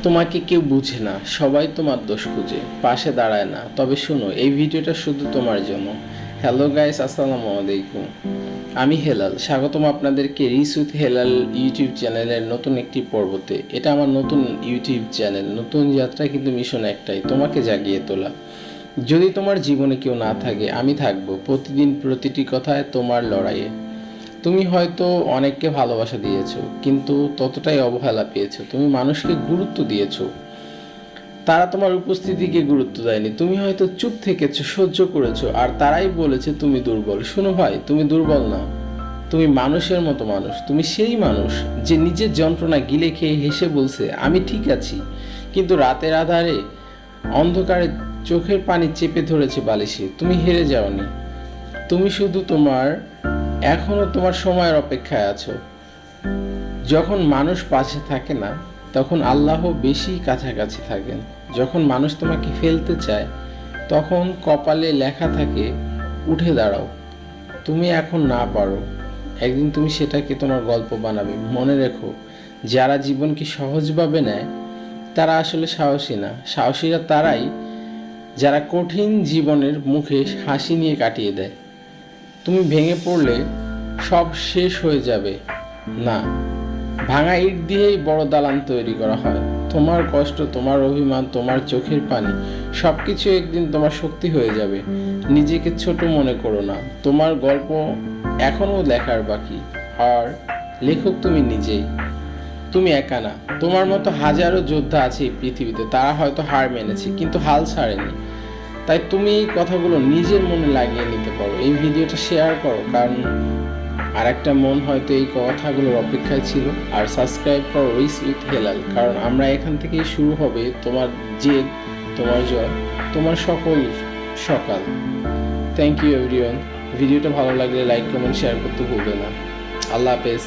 তোমাকে কেউ বুঝে না, সবাই তোমার দোষ খুঁজে, পাশে দাঁড়ায় না। তবে শোনো, এই ভিডিওটা শুধু তোমার জন্য। হ্যালো গাইস, আসসালামু আলাইকুম। আমি হেলাল, স্বাগতম আপনাদেরকে রিস উইথ হেলাল ইউটিউব চ্যানেলের নতুন একটি পর্বতে। এটা আমার নতুন ইউটিউব চ্যানেল। নতুন যাত্রা, কিন্তু মিশন একটাই, তোমাকে জাগিয়ে তোলা। যদি তোমার জীবনে কেউ না থাকে, আমি থাকবো প্রতিদিন প্রতিটি কথায় তোমার লড়াইয়ে। তুমি হয়তো অনেককে ভালোবাসা দিয়েছো, কিন্তু ততটাই অবহেলা পেয়েছো। তুমি মানুষকে গুরুত্ব দিয়েছো, তারা তোমার উপস্থিতিকে গুরুত্ব দেয়নি। তুমি হয়তো চুপ থেকেছো, সহ্য করেছো, আর তারাই বলেছে তুমি দুর্বল। শোনো ভাই, তুমি দুর্বল না, তুমি মানুষের মতো মানুষ। তুমি সেই মানুষ যে নিজের যন্ত্রণা গিলে খেয়ে হেসে বলছে আমি ঠিক আছি, কিন্তু রাতের আধারে অন্ধকারে চোখের পানি চেপে ধরেছে বালিশে। তুমি হেরে যাওনি, তুমি শুধু এখনো তোমার সময়ের অপেক্ষায় আছো। যখন মানুষ পাশে থাকে না, তখন আল্লাহ বেশি কাছাকাছি থাকেন। যখন মানুষ তোমাকে ফেলতে চায়, তখন কপালে লেখা থাকে উঠে দাঁড়াও। তুমি এখন না পারো, একদিন তুমি সেটাকে তোমার গল্প বানাবে। মনে রেখো, যারা জীবনকে সহজভাবে নেয় তারা আসলে সাহসী না। সাহসীরা তারাই যারা কঠিন জীবনের মুখে হাসি নিয়ে কাটিয়ে দেয়। তুমি ভেঙে পড়লে সব শেষ হয়ে যাবে না, ভাঙা ইট দিয়েই বড় দালান তৈরি করা হয়। তোমার কষ্ট, তোমার অভিমান, তোমার চোখের পানি, সব কিছু একদিন তোমার শক্তি হয়ে যাবে। নিজেকে ছোট মনে করো না, তোমার গল্প এখনও লেখার বাকি। আর লেখক তুমি নিজেই, তুমি একা না। তোমার মতো হাজারো যোদ্ধা আছে এই পৃথিবীতে, তারা হয়তো হার মেনেছে কিন্তু হাল ছাড়েনি। তাই তুমি এই কথাগুলো নিজের মনে লাগিয়ে নিতে পারো। এই ভিডিওটা শেয়ার করো, কারণ আর একটা মন হয়তো এই কথাগুলোর অপেক্ষায় ছিল। আর সাবস্ক্রাইব করো রিস উইথ হেলাল, কারণ আমরা এখান থেকেই শুরু হবে তোমার জেদ, তোমার জয়, তোমার সকল সকাল। Thank you everyone. ভিডিওটা ভালো লাগলে লাইক, কমেন্ট, শেয়ার করতে ভুলবে না। আল্লাহ হাফেজ।